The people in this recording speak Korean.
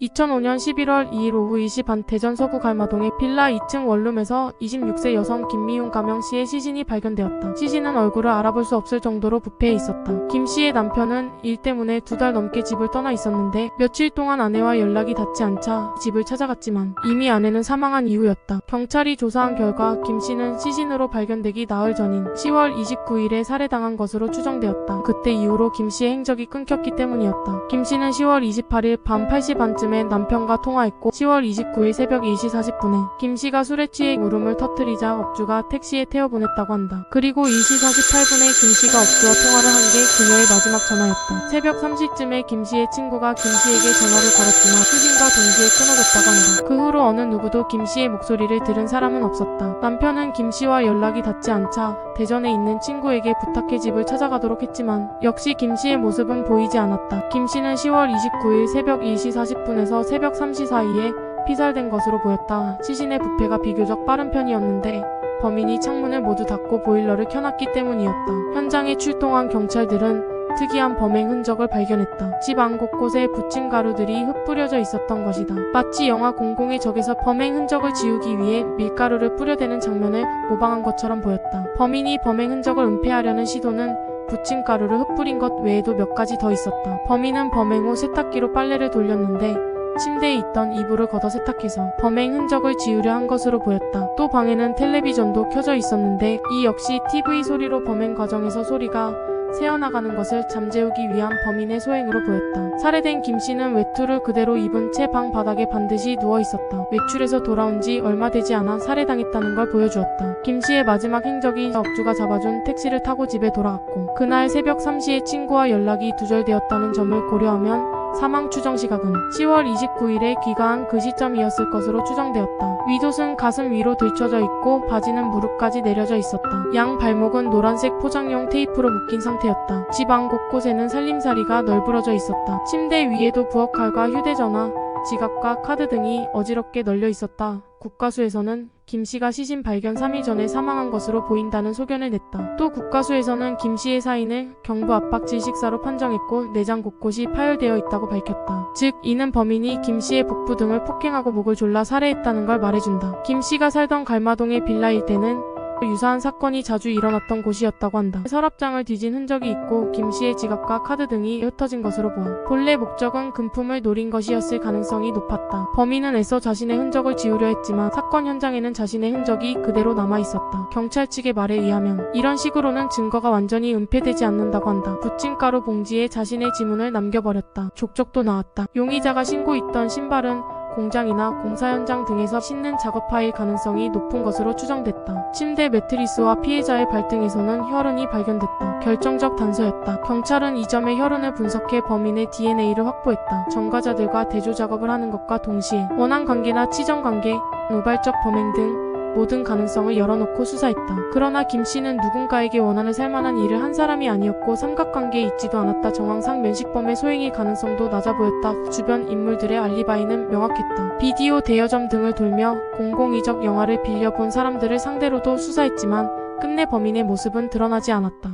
2005년 11월 2일 오후 2시 반 대전 서구 갈마동의 빌라 2층 원룸에서 26세 여성 김미윤 가명 씨의 시신이 발견되었다. 시신은 얼굴을 알아볼 수 없을 정도로 부패해 있었다. 김 씨의 남편은 일 때문에 2달 넘게 집을 떠나 있었는데 며칠 동안 아내와 연락이 닿지 않자 집을 찾아갔지만 이미 아내는 사망한 이후였다. 경찰이 조사한 결과 김 씨는 시신으로 발견되기 나흘 전인 10월 29일에 살해당한 것으로 추정되었다. 그때 이후로 김 씨의 행적이 끊겼기 때문이었다. 김 씨는 10월 28일 밤 8시 반쯤에 남편과 통화했고 10월 29일 새벽 1시 40분에 김 씨가 술에 취해 울음을 터뜨리자 업주가 택시에 태워보냈다고 한다. 그리고 1시 48분에 김 씨가 업주와 통화를 한 게 그녀의 마지막 전화였다. 새벽 3시쯤에 김 씨의 친구가 김 씨에게 전화를 걸었지만 수신과 동시에 끊어졌다고 한다. 그 후로 어느 누구도 김 씨의 목소리를 들은 사람은 없었다. 남편은 김 씨와 연락이 닿지 않자 대전에 있는 친구에게 부탁해 집을 찾아가도록 했지만 역시 김 씨의 모습은 보이지 않았다. 김 씨는 10월 29일 새벽 1시 40분에서 새벽 3시 사이에 피살된 것으로 보였다. 시신의 부패가 비교적 빠른 편이었는데 범인이 창문을 모두 닫고 보일러를 켜놨기 때문이었다. 현장에 출동한 경찰들은 특이한 범행 흔적을 발견했다. 집 안 곳곳에 부침가루들이 흩뿌려져 있었던 것이다. 마치 영화 공공의 적에서 범행 흔적을 지우기 위해 밀가루를 뿌려대는 장면을 모방한 것처럼 보였다. 범인이 범행 흔적을 은폐하려는 시도는 부침가루를 흩뿌린 것 외에도 몇 가지 더 있었다. 범인은 범행 후 세탁기로 빨래를 돌렸는데 침대에 있던 이불을 걷어 세탁해서 범행 흔적을 지우려 한 것으로 보였다. 또 방에는 텔레비전도 켜져 있었는데 이 역시 TV 소리로 범행 과정에서 소리가 새어나가는 것을 잠재우기 위한 범인의 소행으로 보였다. 살해된 김 씨는 외투를 그대로 입은 채 방 바닥에 반드시 누워 있었다. 외출해서 돌아온 지 얼마 되지 않아 살해당했다는 걸 보여주었다. 김 씨의 마지막 행적이 업주가 잡아준 택시를 타고 집에 돌아갔고 그날 새벽 3시에 친구와 연락이 두절되었다는 점을 고려하면 사망 추정 시각은 10월 29일에 귀가한 그 시점이었을 것으로 추정되었다. 윗옷은 가슴 위로 들쳐져 있고 바지는 무릎까지 내려져 있었다. 양 발목은 노란색 포장용 테이프로 묶인 상태였다. 집 안 곳곳에는 살림살이가 널브러져 있었다. 침대 위에도 부엌칼과 휴대전화, 지갑과 카드 등이 어지럽게 널려 있었다. 국가수에서는 김 씨가 시신 발견 3일 전에 사망한 것으로 보인다는 소견을 냈다. 또 국가수에서는 김 씨의 사인을 경부 압박 질식사로 판정했고 내장 곳곳이 파열되어 있다고 밝혔다. 즉 이는 범인이 김 씨의 복부 등을 폭행하고 목을 졸라 살해했다는 걸 말해준다. 김 씨가 살던 갈마동의 빌라일 때는 유사한 사건이 자주 일어났던 곳이었다고 한다. 서랍장을 뒤진 흔적이 있고 김 씨의 지갑과 카드 등이 흩어진 것으로 보아 본래 목적은 금품을 노린 것이었을 가능성이 높았다. 범인은 애써 자신의 흔적을 지우려 했지만 사건 현장에는 자신의 흔적이 그대로 남아 있었다. 경찰 측의 말에 의하면 이런 식으로는 증거가 완전히 은폐되지 않는다고 한다. 부침가루 봉지에 자신의 지문을 남겨버렸다. 족적도 나왔다. 용의자가 신고 있던 신발은 공장이나 공사 현장 등에서 신는 작업파일 가능성이 높은 것으로 추정됐다. 침대 매트리스와 피해자의 발등에서는 혈흔이 발견됐다. 결정적 단서였다. 경찰은 이 점의 혈흔을 분석해 범인의 DNA를 확보했다. 전과자들과 대조 작업을 하는 것과 동시에 원한 관계나 치정 관계, 우발적 범행 등 모든 가능성을 열어놓고 수사했다. 그러나 김 씨는 누군가에게 원한을 살만한 일을 한 사람이 아니었고 삼각관계에 있지도 않았다. 정황상 면식범의 소행일 가능성도 낮아 보였다. 주변 인물들의 알리바이는 명확했다. 비디오 대여점 등을 돌며 공공의적 영화를 빌려본 사람들을 상대로도 수사했지만 끝내 범인의 모습은 드러나지 않았다.